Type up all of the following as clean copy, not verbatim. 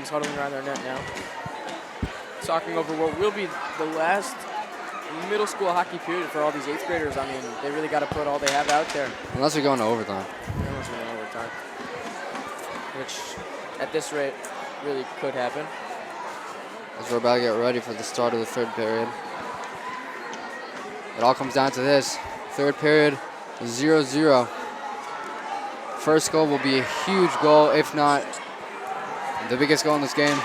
students huddling around their net now, talking over what will be the last middle school hockey period for all these 8th graders. I mean, they really got to put all they have out there. Unless we go into overtime. Unless we go into overtime. Which, at this rate, really could happen. As we're about to get ready for the start of the 3rd period. It all comes down to this. 3rd period, 0-0. First goal will be a huge goal, if not the biggest goal in this game.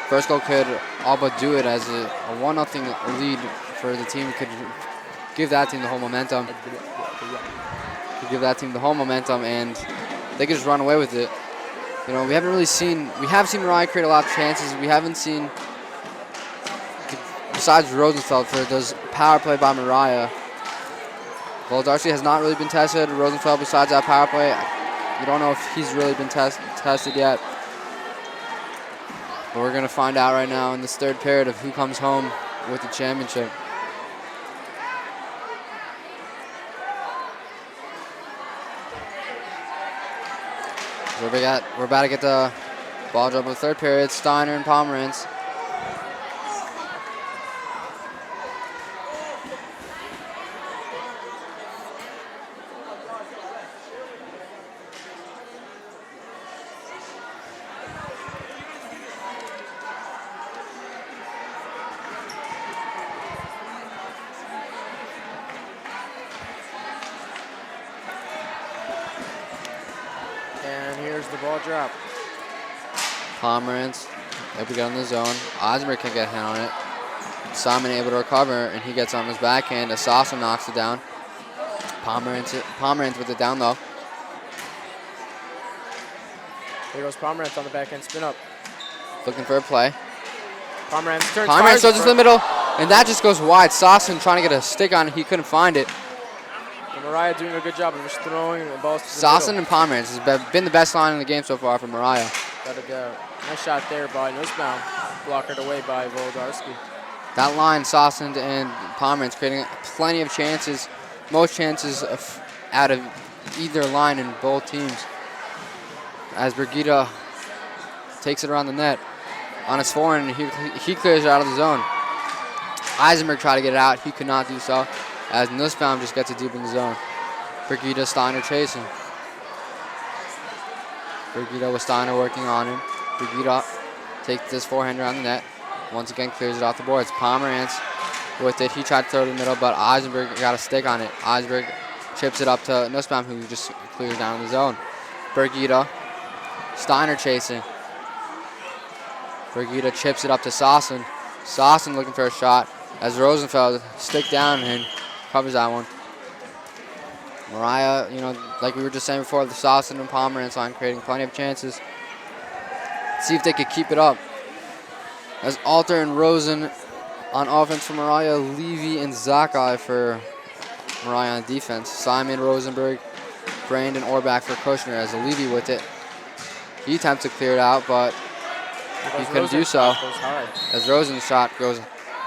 First goal could all but do it, as a 1-0 lead for the team could give that team the whole momentum. And they could just run away with it. You know, we have seen Moriah create a lot of chances. We haven't seen, besides Rosenfeld, for those power play by Moriah. Darcy has not really been tested. Rosenfeld, besides that power play, you don't know if he's really been tested yet. But we're going to find out right now in this 3rd period of who comes home with the championship. So we're about to get the ball drop of the 3rd period. Steiner and Pomerantz. Drop. Pomerantz able to get on the zone. Eisenberg can get a hand on it. Simon able to recover, and he gets on his backhand. Asasa knocks it down. Pomerantz with it down low. There goes Pomerantz on the backhand spin up. Looking for a play. Pomerantz throws it to the middle, and that just goes wide. Sasson trying to get a stick on it. He couldn't find it. Moriah doing a good job of just throwing the balls to the Sasson and Pomerantz has been the best line in the game so far for Moriah. Got a nice shot there by Nussbaum, blockered away by Voldarski. That line, Sasson and Pomerantz, creating plenty of chances, most chances out of either line in both teams. As Brigida takes it around the net on his forehand, he clears it out of the zone. Eisenberg tried to get it out, he could not do so, as Nussbaum just gets it deep in the zone. Brigida, Steiner chasing. Brigida with Steiner working on him. Brigida takes this forehand around the net. Once again, clears it off the boards. Pomerantz with it. He tried to throw it in the middle, but Eisenberg got a stick on it. Eisenberg chips it up to Nussbaum, who just clears down the zone. Brigida, Steiner chasing. Brigida chips it up to Sasson. Sasson looking for a shot, as Rosenfeld stick down and covers that one. Moriah, you know, like we were just saying before, the Sasson and Pomerantz line creating plenty of chances. See if they could keep it up. As Alter and Rosen on offense for Moriah, Levy and Zakai for Moriah on defense. Simon Rosenberg, Brandon Orbach for Kushner, as Levy with it. He attempts to clear it out, but he couldn't do so, as Rosen's shot goes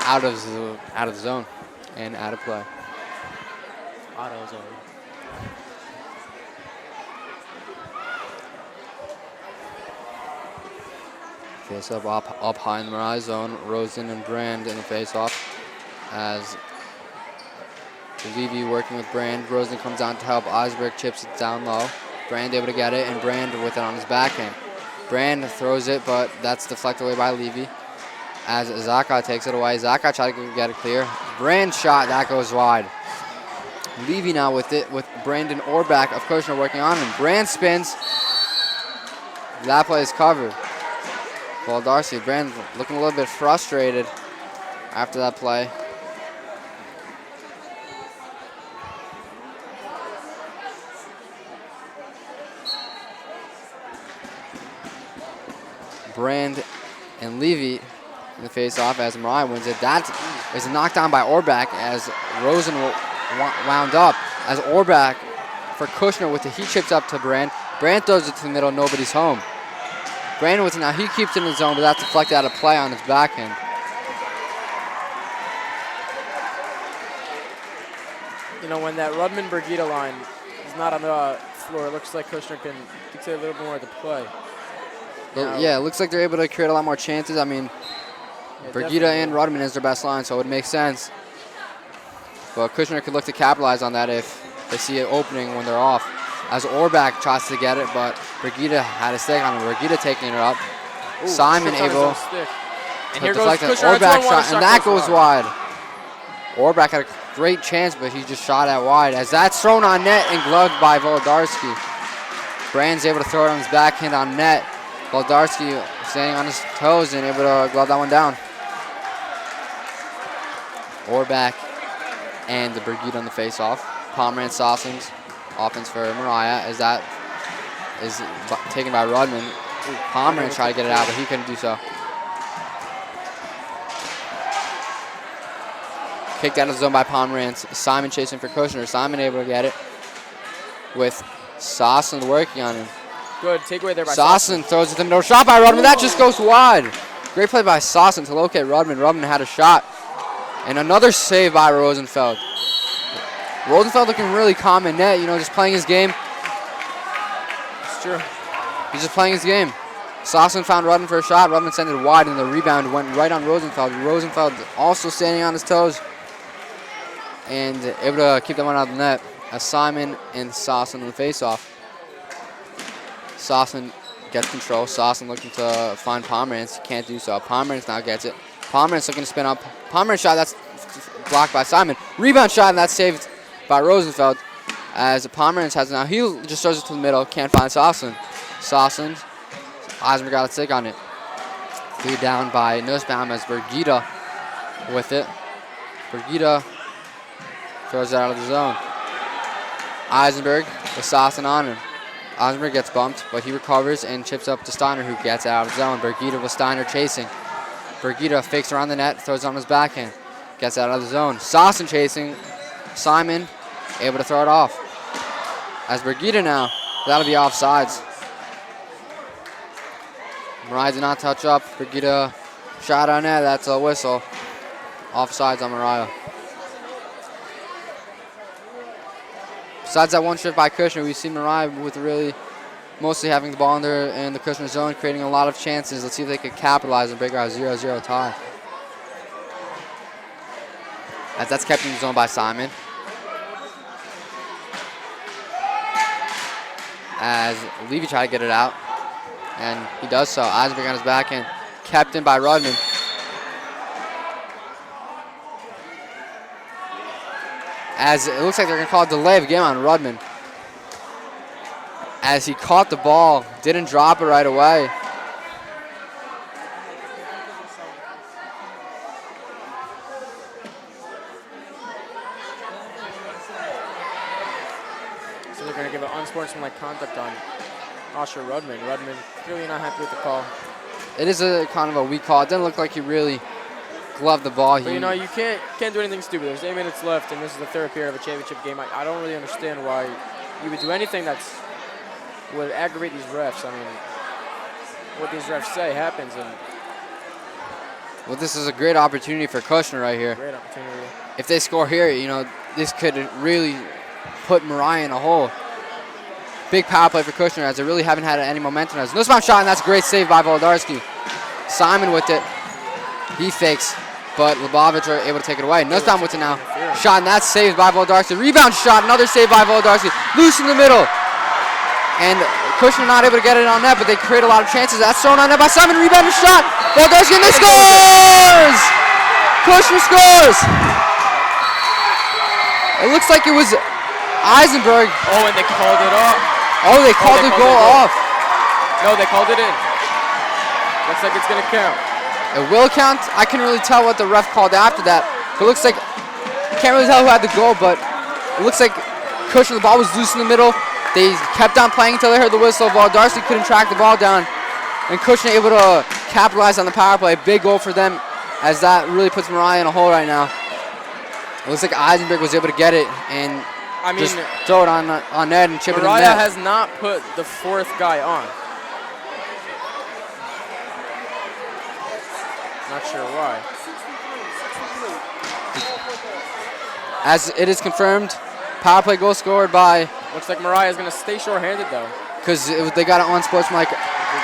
out of the zone and out of play. Auto zone. Face up high in the Moriah zone. Rosen and Brand in the face-off, as Levy working with Brand. Rosen comes down to help. Eisberg chips it down low. Brand able to get it, and Brand with it on his backhand. Brand throws it, but that's deflected away by Levy, as Zakai takes it away. Zakai tries to get it clear. Brand shot, that goes wide. Levy now with it, with Brandon Orbach of Kushner working on him. Brand spins. That play is covered. Well, Darcy, Brand looking a little bit frustrated after that play. Brand and Levy in the face-off as Moriah wins it. That is a knockdown by Orbach, as Rosen wound up. As Orbach for Kushner with it, he chips up to Brand. Brand throws it to the middle, nobody's home. Brand with it now, he keeps it in the zone, but that's deflected out of play on his backhand. You know, when that Rudman-Brigida line is not on the floor, it looks like Kushner can dictate a little more of the play. Yeah, it looks like they're able to create a lot more chances. I mean, Brigida and Rudman is their best line, so it would make sense. But Kushner could look to capitalize on that if they see an opening when they're off. As Orbach tries to get it, but Brigida had a stick on him. Brigida taking it up. Ooh, Simon able and to here deflect goes it. Kushner, Orbach shot, and that goes wide. Orbach had a great chance, but he just shot at wide. As that's thrown on net and gloved by Volодарski. Brand's able to throw it on his backhand on net. Volодарski staying on his toes and able to glove that one down. Orbach and the Brigida on the face-off. Pomerantz Soslin's offense for Moriah as that is taken by Rudman. Pomerantz tried to get it out, but he couldn't do so. Kicked out of the zone by Pomerantz. Simon chasing for Kushner. Simon able to get it with Soslin working on him. Good takeaway there by Soslin throws it in the middle. Shot by Rudman. That just goes wide. Great play by Soslin to locate Rudman. Rudman had a shot. And another save by Rosenfeld. Rosenfeld looking really calm in net, just playing his game. It's true. He's just playing his game. Soslin found Rudman for a shot. Rudman sent it wide, and the rebound went right on Rosenfeld. Rosenfeld also standing on his toes and able to keep that one out of the net. As Simon and Soslin in the face-off. Soslin gets control. Soslin looking to find Pomerantz. Can't do so. Pomerantz now gets it. Pomerantz looking to spin up. Pomerantz shot, that's blocked by Simon. Rebound shot, and that's saved by Rosenfeld. As Pomerantz has now, he just throws it to the middle. Can't find Soslin. Soslin, Eisner got a stick on it. Lead down by Nussbaum as Brigida with it. Brigida throws it out of the zone. Eisenberg with Soslin on him. Eisenberg gets bumped, but he recovers and chips up to Steiner, who gets out of the zone. Brigida with Steiner chasing. Brigida fakes around the net, throws it on his backhand. Gets out of the zone. Soslin chasing. Simon able to throw it off. As Brigida now, that'll be offsides. Moriah did not touch up. Brigida shot on net, that's a whistle. Offsides on Moriah. Besides that one shift by Kushner, we see Moriah with really mostly having the ball in the Kushner zone, creating a lot of chances. Let's see if they can capitalize and break our 0-0 tie. As that's kept in the zone by Simon. As Levy tried to get it out, and he does so. Eisenberg on his backhand, kept in by Rudman. As it looks like they're going to call a delay of game on Rudman. As he caught the ball, didn't drop it right away. So they're going to give an unsportsmanlike conduct on Osher Rudman. Rudman really not happy with the call. It is a kind of a weak call. It didn't look like he really gloved the ball. But you can't do anything stupid. There's 8 minutes left, and this is the third period of a championship game. I don't really understand why you would do anything would aggravate these refs. I mean, what these refs say happens. And well, this is a great opportunity for Kushner right here. Great opportunity. If they score here, this could really put Moriah in a hole. Big power play for Kushner, as they really haven't had any momentum. As Nussbaum shot, and that's a great save by Volодарski. Simon with it. He fakes, but Lubavitch are able to take it away. Nussbaum with it now. Shot, and that's saved by Volодарski. Rebound shot, another save by Volодарski. Loose in the middle. And Kushner not able to get it on net, but they create a lot of chances. That's thrown on net by Simon. Rebound and shot. Volодарski, and they scores! Kushner scores! It looks like it was Eisenberg. Oh, and they called it off. Oh, they called the goal off. No, they called it in. Looks like it's going to count. It will count. I couldn't really tell what the ref called after that. But it looks like, can't really tell who had the goal, but it looks like Kushner, the ball was loose in the middle. They kept on playing until they heard the whistle. Volодарski couldn't track the ball down. And Kushner able to capitalize on the power play. Big goal for them, as that really puts Moriah in a hole right now. It looks like Eisenberg was able to get it and just throw it on net and chip it in the net. Moriah has not put the fourth guy on. Not sure why. As it is confirmed, power play goal scored by... Looks like Moriah is going to stay short-handed, though. Because they got it on unsportsmanlike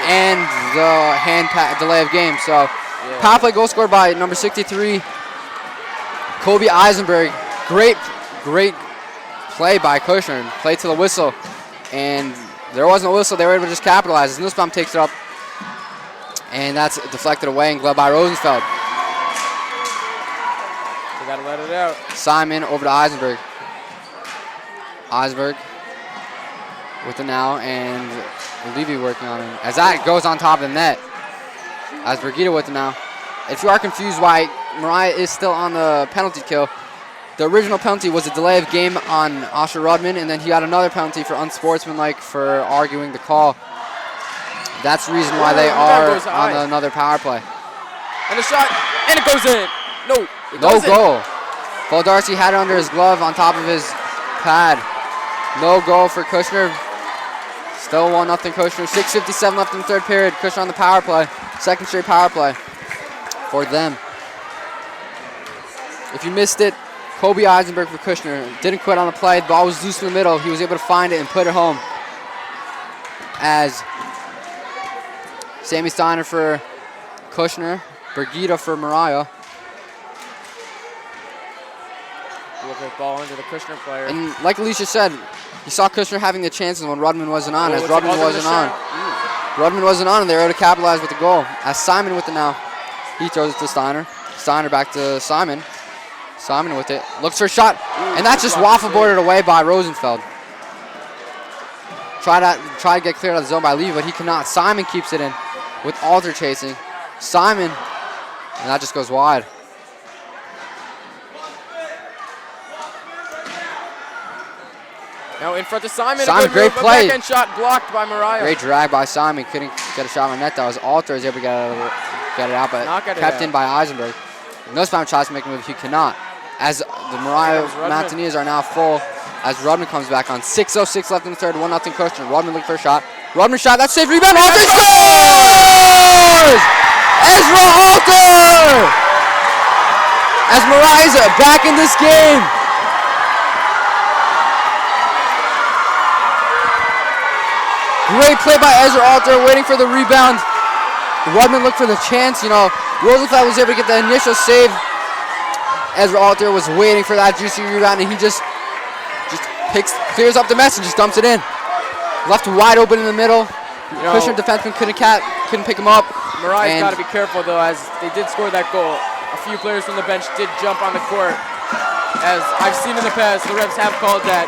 and the hand delay of game. So power play goal scored by number 63, Kobe Eisenberg. Great play by Kushner. Play to the whistle, and there wasn't a whistle. They were able to just capitalize. Nussbaum takes it up, and that's deflected away and gloved by Rosenfeld. They gotta let it out. Simon over to Eisenberg. Eisenberg with it now, and Levy working on him. As that goes on top of the net. As Brigida with it now. If you are confused why Moriah is still on the penalty kill, the original penalty was a delay of game on Osher Rudman, and then he got another penalty for unsportsmanlike for arguing the call. That's the reason why they are on another power play. And a shot, and it goes in. No, it no doesn't. goal. Paul Darcy had it under his glove on top of his pad. No goal for Kushner. Still 1-0 Kushner. 6:57 left in the third period. Kushner on the power play. Second straight power play for them. If you missed it, Kobe Eisenberg for Kushner. Didn't quit on the play. The ball was loose in the middle. He was able to find it and put it home. As Sammy Steiner for Kushner. Brigida for Moriah. Look at the ball into the Kushner player. And like Alicia said, you saw Kushner having the chances when Rudman wasn't on. As Rudman wasn't on. Rudman wasn't on, and they were able to capitalize with the goal. As Simon with it now. He throws it to Steiner. Steiner back to Simon. Simon with it. Looks for a shot. And that's just waffle boarded away by Rosenfeld. Try to get cleared out of the zone by Levy, but he cannot. Simon keeps it in with Alter chasing. Simon. And that just goes wide. Now in front of Simon. Simon, great play. Backhand shot blocked by Moriah. Great drag by Simon. Couldn't get a shot on net. That was Alter. Was able to get it out, but kept in by Eisenberg. Nussbaum tries to make a move. He cannot. As the Moriah Mountaineers are now full. As Rudman comes back on. 6:06 left in the third. 1-0 Kushner. Rudman looking for a shot. Rudman shot. That's saved. Rebound. Alter scores! Ezra Alter! As Moriah's back in this game. Great play by Ezra Alter, waiting for the rebound. Rudman looked for the chance. You know, Rosenfeld was able to get the initial save. Ezra Alter was waiting for that juicy rebound, and he just clears up the mess and just dumps it in. Left wide open in the middle. Kushner defenseman couldn't pick him up. Moriah's got to be careful though, as they did score that goal. A few players from the bench did jump on the court. As I've seen in the past, the refs have called that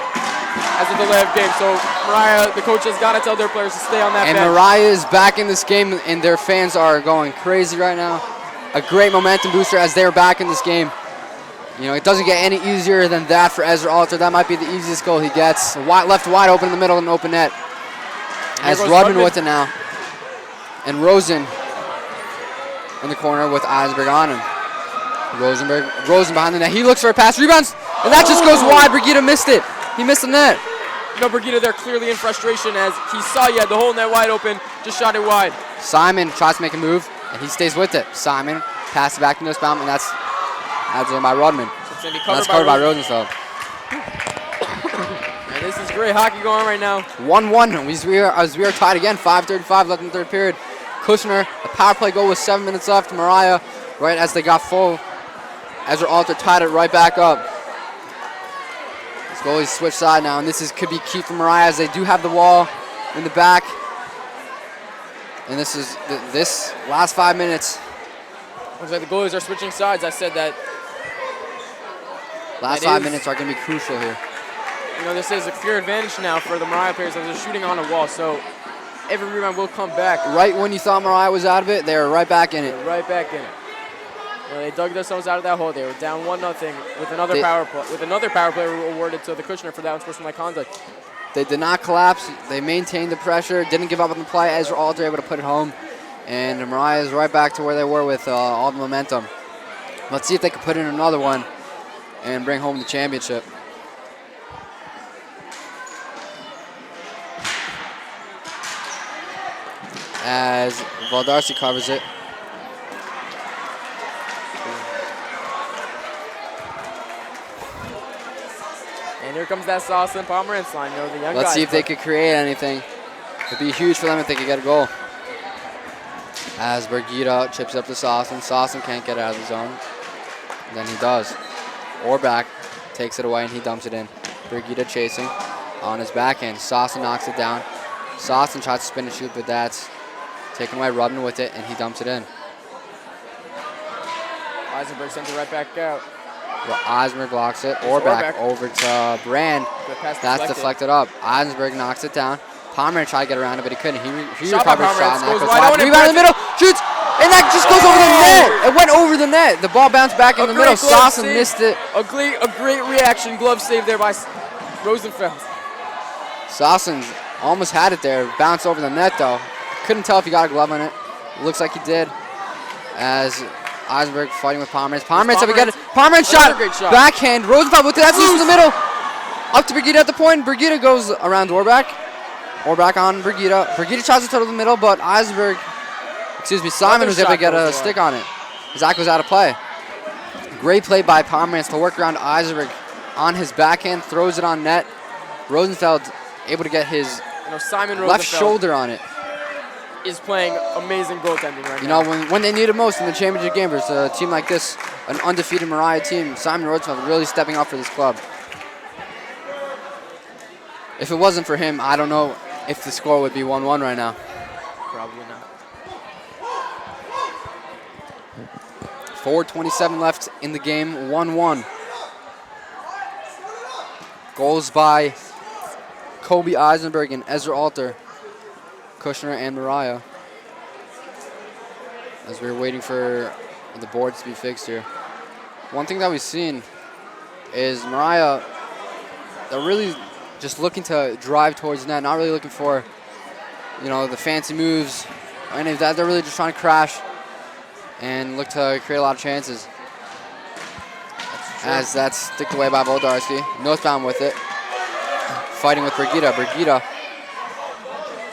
as a delay of game. So Moriah, the coach, has got to tell their players to stay on that bench. And Moriah is back in this game, and their fans are going crazy right now. A great momentum booster as they're back in this game. You know, it doesn't get any easier than that for Ezra Alter. That might be the easiest goal he gets. Left wide open in the middle of an open net. As Rudman with it now. And Rosen in the corner with Eisenberg on him. Rosen behind the net. He looks for a pass, rebounds, and that just goes wide. Brigida missed it. He missed the net. No, Brigida there clearly in frustration as he saw you had the whole net wide open, just shot it wide. Simon tries to make a move, and he stays with it. Simon passes it back to Nussbaum, and that's done by Rudman. So that's covered by Rosenfeld. And this is great hockey going on right now. 1-1 as we are tied again. 5:35 left in the third period. Kushner, a power play goal with 7 minutes left. Moriah, right as they got full. Ezra Alter tied it right back up. This goalie's switched side now, and could be key for Moriah as they do have the wall in the back. And this is this last 5 minutes. Looks like the goalies are switching sides. I said that. Last 5 minutes are going to be crucial here. You know, this is a clear advantage now for the Moriah players as they're shooting on a wall, so every rebound will come back. Right when you thought Moriah was out of it, they were right back in it. They're right back in it. You know, they dug themselves out of that hole. They were down 1-0 with another power play awarded to the Kushner for that unsportsmanlike conduct. They did not collapse. They maintained the pressure, didn't give up on the play. Ezra Alter able to put it home, and Moriah is right back to where they were with all the momentum. Let's see if they can put in another one and bring home the championship. As Valdarcy covers it. And here comes that Sauce and Pomerantz line, you know, the young guys. Let's see if they could create anything. It'd be huge for them if they could get a goal. As Brigida chips up to Sawson. Sawson can't get out of the zone. Then he does. Orbach takes it away and he dumps it in. Brigida chasing on his backhand. Sawson knocks it down. Sawson tries to spin and shoot, but that's taken away. Rudman with it and he dumps it in. Eisenberg sends it right back out. Well, Eisenberg blocks it. Orbach over to Brand. That's deflected up. Eisenberg knocks it down. Pomerantz tried to get around it, but he couldn't. He recovered a shot, and that goes wide. Rebound in the middle, shoots, and that just goes over the net. It went over the net. The ball bounced back in the middle. Sawson missed it. A great reaction glove save there by Rosenfeld. Sawson almost had it there. Bounced over the net, though. Couldn't tell if he got a glove on it. Looks like he did. As Eisenberg fighting with Pomerantz. Pomerantz up again. Pomerantz shot. Backhand. Rosenfeld with it. That's loose in the middle. Up to Brigida at the point. Brigida goes around Orbach. Orbach on Brigida. Brigida tries to turtle the middle, but Simon was able to get a stick on it. Zach was out of play. Great play by Pomerantz to work around Eisenberg on his backhand. Throws it on net. Rosenfeld able to get his left shoulder on it. Is playing amazing goaltending right now. You know, when they need it most in the championship game versus a team like this, an undefeated Moriah team, Simon Rosenfeld really stepping up for this club. If it wasn't for him, I don't know if the score would be 1-1 right now. Probably not. 4:27 left in the game, 1-1. Goals by Kobe Eisenberg and Ezra Alter. Kushner and Moriah. As we're waiting for the boards to be fixed here. One thing that we've seen is Moriah, they're really just looking to drive towards net, not really looking for, the fancy moves or any of that. They're really just trying to crash and look to create a lot of chances. As that's sticked away by Voldarski. Northbound with it. Fighting with Brigida. Brigida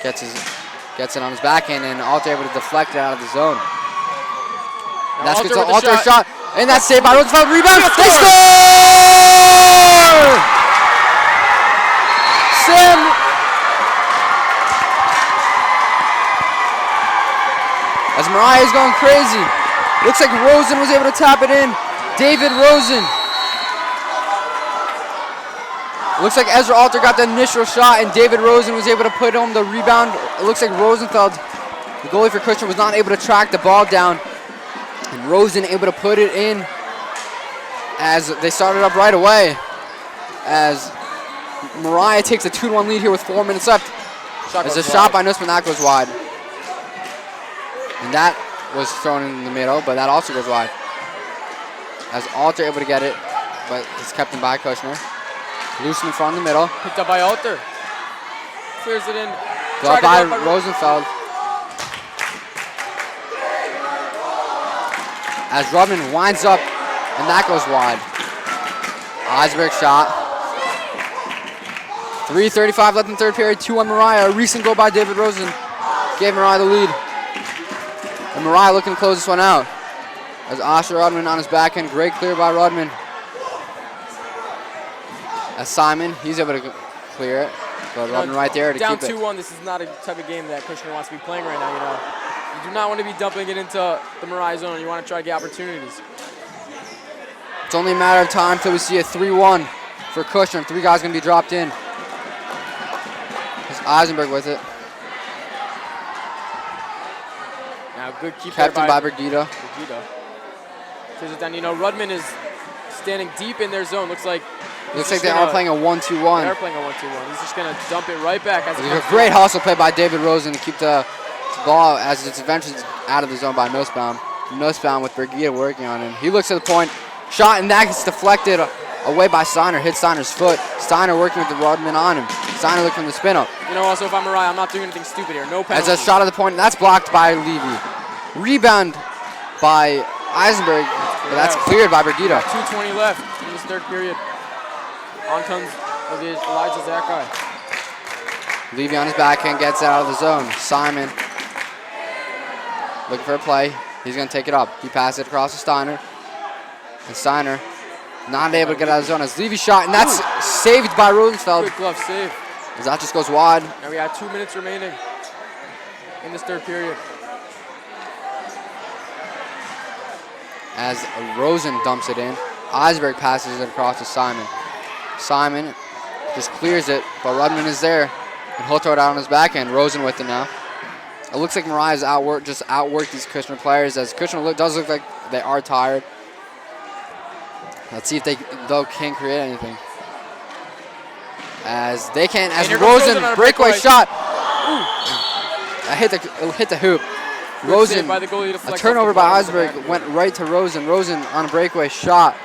gets it on his backhand, and Alter able to deflect it out of the zone. And that's good to Alter's shot. And that's saved by Rosenfeld. Rebound. They score! Sam. As Moriah is going crazy. Looks like Rosen was able to tap it in. David Rosen. Looks like Ezra Alter got the initial shot, and David Rosen was able to put home the rebound. It looks like Rosenfeld, the goalie for Kushner, was not able to track the ball down. And Rosen able to put it in as they started up right away. As Moriah takes a 2-1 lead here with 4 minutes left. There's a shot by Nussman that goes wide. And that was thrown in the middle, but that also goes wide. As Alter able to get it, but it's kept in by Kushner. Loose in front in the middle. Picked up by Alter. Clears it in. Got by Rosenfeld. As Rudman winds up, and that goes wide. Eisenberg shot. 3:35 left in the third period. 2-1 Moriah. A recent goal by David Rosen gave Moriah the lead. And Moriah looking to close this one out. As Osher Rudman on his backhand. Great clear by Rudman. As Simon, he's able to clear it. But Rudman right there to keep it. Down 2-1, this is not a type of game that Kushner wants to be playing right now, You do not want to be dumping it into the Moriah zone. You want to try to get opportunities. It's only a matter of time till we see a 3-1 for Kushner. 3 guys going to be dropped in. There's Eisenberg with it. Now good keep kept by Brigida. Clears it down. Rudman is standing deep in their zone. Looks like they are playing a 1-2-1. They are playing a 1-2-1. He's just going to dump it right back. There's a great hustle play by David Rosen to keep the ball as it's eventually out of the zone by Nussbaum. Nussbaum with Brigida working on him. He looks at the point. Shot, and that gets deflected away by Steiner. Hits Steiner's foot. Steiner working with the Rudman on him. Steiner looking for the spin up. Also, if I'm Moriah, I'm not doing anything stupid here. No penalty. As a shot at the point, that's blocked by Levy. Rebound by Eisenberg, but that's cleared by Brigida. 2:20 left in this third period. On comes Elijah Zakai. Levy on his backhand gets it out of the zone. Simon looking for a play. He's going to take it up. He passes it across to Steiner. And Steiner not able to get out of the zone as Levy shot, and that's saved by Rosenfeld. Good glove save. As that just goes wide. Now we have 2 minutes remaining in this third period. as Rosen dumps it in. Eisberg passes it across to Simon. Simon just clears it, but Rudman is there, and he'll throw it out on his backhand. Rosen with it now. It looks like Moriah's outworked these Kushner players, as Kushner does look like they are tired. Let's see if they can create anything. As they can, as Rosen breakaway shot. I hit the hoop. Rosen, by the goalie, a turnover by Eisberg, went right to Rosen. Rosen on a breakaway shot,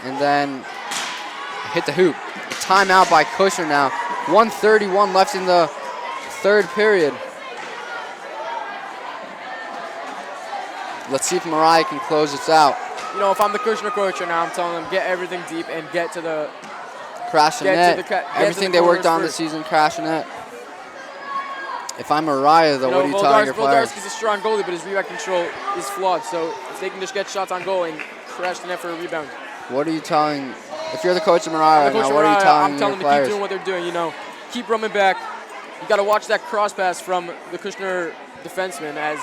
and then hit the hoop. Timeout by Kushner now. 1:31 left in the third period. Let's see if Moriah can close this out. You know, if I'm the Kushner coach right now, I'm telling them get everything deep and get to the crash the net. Everything they worked on this season, crash the net. If I'm Moriah, though, what are you telling your players? Voldarski's a strong goalie, but his rebound control is flawed. So if they can just get shots on goal and crash the net for a rebound. What are you telling? If you're the coach of Moriah right now, what are you telling I'm telling your players? them to keep doing what they're doing. You know, keep running back. You got to watch that cross pass from the Kushner defenseman, as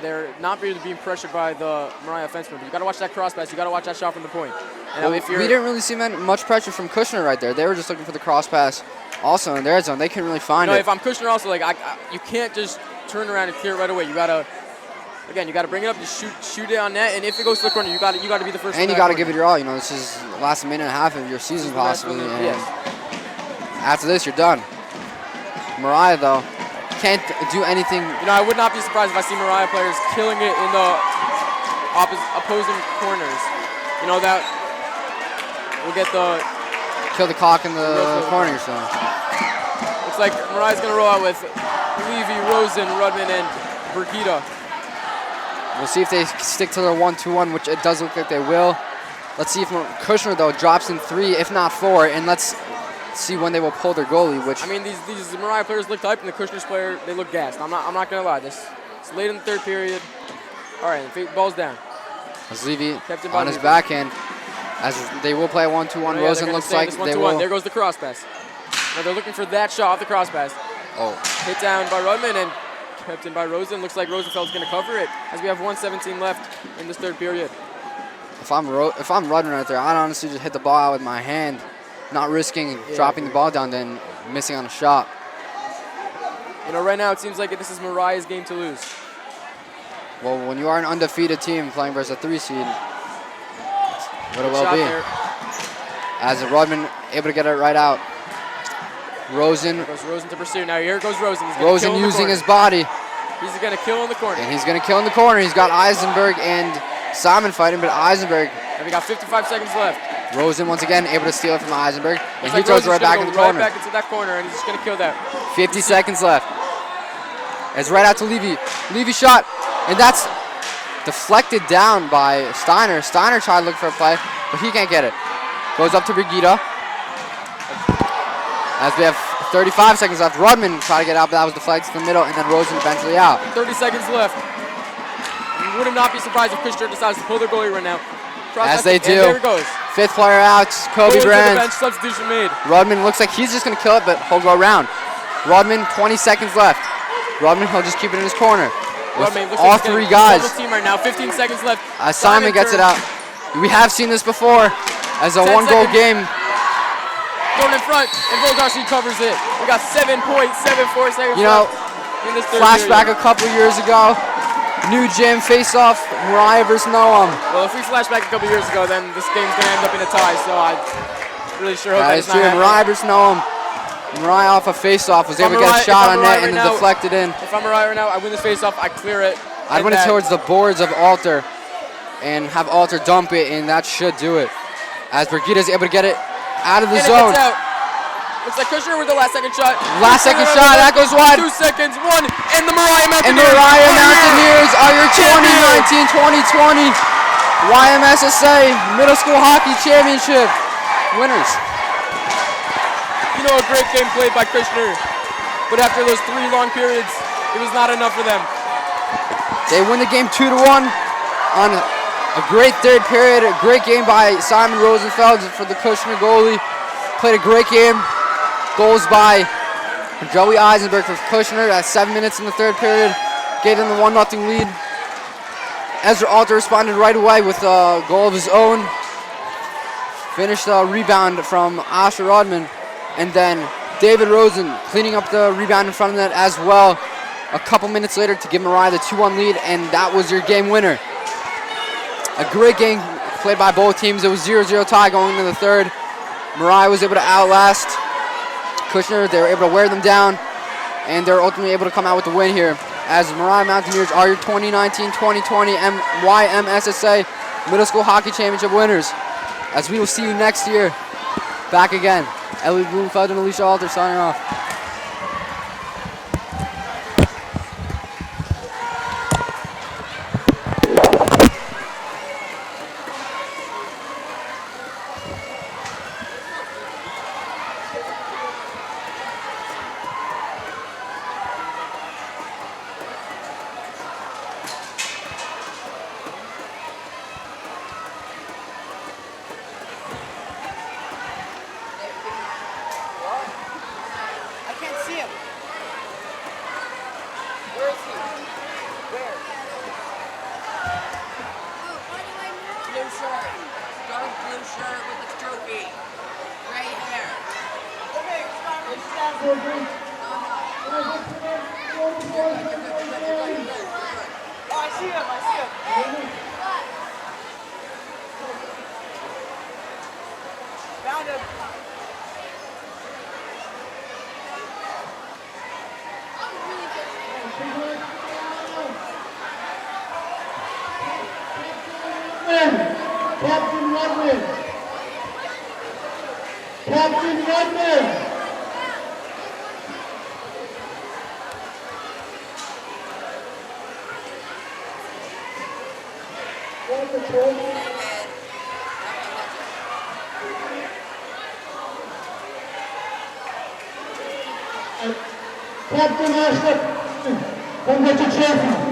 they're not really being pressured by the Moriah defenseman. But you got to watch that cross pass. You got to watch that shot from the point. And well, we didn't really see much pressure from Kushner right there. They were just looking for the cross pass. Also in their zone, they couldn't really find it. If I'm Kushner, also you can't just turn around and clear it right away. You gotta bring it up, just shoot it on net, and if it goes to the corner, you gotta be the first. And you gotta give it your all. You know, this is the last minute and a half of your season possibly. And after this, you're done. Moriah though can't do anything. You know, I would not be surprised if I see Moriah players killing it in the opposing corners. You know that we'll get the. Kill the clock in the corner, so. Looks like Moriah's going to roll out with Levy, Rosen, Rudman, and Brigida. We'll see if they stick to their 1-2-1, which it does look like they will. Let's see if Kushner, though, drops in 3, if not 4, and let's see when they will pull their goalie, which... I mean, these Moriah players look hyped, and the Kushner's player, they look gassed. I'm not going to lie. It's late in the third period. All right, the ball's down. As Levy on his backhand. As they will play a 1-2-1. Rosen looks like they will. There goes the cross pass. Now they're looking for that shot off the cross pass. Oh. Hit down by Rudman and kept in by Rosen. Looks like Rosenfeld's going to cover it as we have 1:17 left in this third period. If I'm Rudman right there, I'd honestly just hit the ball out with my hand, not risking dropping the ball down, then missing on a shot. You know, right now it seems like this is Moriah's game to lose. Well, when you are an undefeated team playing versus a 3 seed, what it will be. As Rudman able to get it right out. Rosen. Here goes Rosen to pursue. Now here goes Rosen. Rosen using his body. He's going to kill in the corner. And he's going to kill in the corner. He's got Eisenberg and Simon fighting, but Eisenberg. And we got 55 seconds left. Rosen once again able to steal it from Eisenberg. And he throws right back in the corner. Right back into that corner, and he's just going to kill that. 50 seconds left. It's right out to Levy. Levy shot. And that's deflected down by Steiner. Steiner tried to look for a play, but he can't get it. Goes up to Brigida. As we have 35 seconds left, Rudman tried to get out, but that was deflected to the middle, and then Rosen eventually out. 30 seconds left. Would not be surprised if Kushner decides to pull their goalie right now. As they do. And there it goes. 5th player out, Kobe Brand. Bench substitution made. Rudman looks like he's just going to kill it, but he'll go around. Rudman, 20 seconds left. Rudman, he'll just keep it in his corner. Rudman looks all like 3 guys. Team right now. 15 seconds left. Simon gets it out. We have seen this before as a 1-goal game. Thrown in front, and Voldarski covers it. We got 7.74 seconds left in this third flashback period. a couple years ago. New gym face-off, Moriah versus Noam. Well, if we flash back a couple years ago, then this game's going to end up in a tie, so I really sure hope that is true. Moriah versus Noam. Moriah off a face-off was able to get a shot on net and then deflected in. If I'm Moriah right now, I win this face-off, I clear it. I'd win it towards the boards of Alter and have Alter dump it, and that should do it. As Brigida's able to get it out of the zone. Looks like Kushner with the last second shot. Last second shot, that goes wide. 2 seconds, 1, and the Moriah Mountaineers. And the Moriah Mountaineers are your 2019-2020 YMSSA Middle School Hockey Championship winners. You know, a great game played by Kushner, but after those 3 long periods, it was not enough for them. They win the game 2-1 on a great third period. A great game by Simon Rosenfeld for the Kushner goalie. Played a great game. Goals by Joey Eisenberg for Kushner at 7 minutes in the third period. Gave them the 1-0 lead. Ezra Alter responded right away with a goal of his own. Finished the rebound from Asher Rodman. And then David Rosen cleaning up the rebound in front of that as well. A couple minutes later to give Moriah the 2-1 lead, and that was your game winner. A great game played by both teams. It was 0-0 tie going into the third. Moriah was able to outlast Kushner. They were able to wear them down, and they were ultimately able to come out with the win here, as Moriah Mountaineers are your 2019-2020 YMSSA Middle School Hockey Championship winners. As we will see you next year, back again. Ellie Bloomfeld and Alicia Alter signing off. Captain Rodman. Captain Rodman. Captain Ashley, come get your trophy.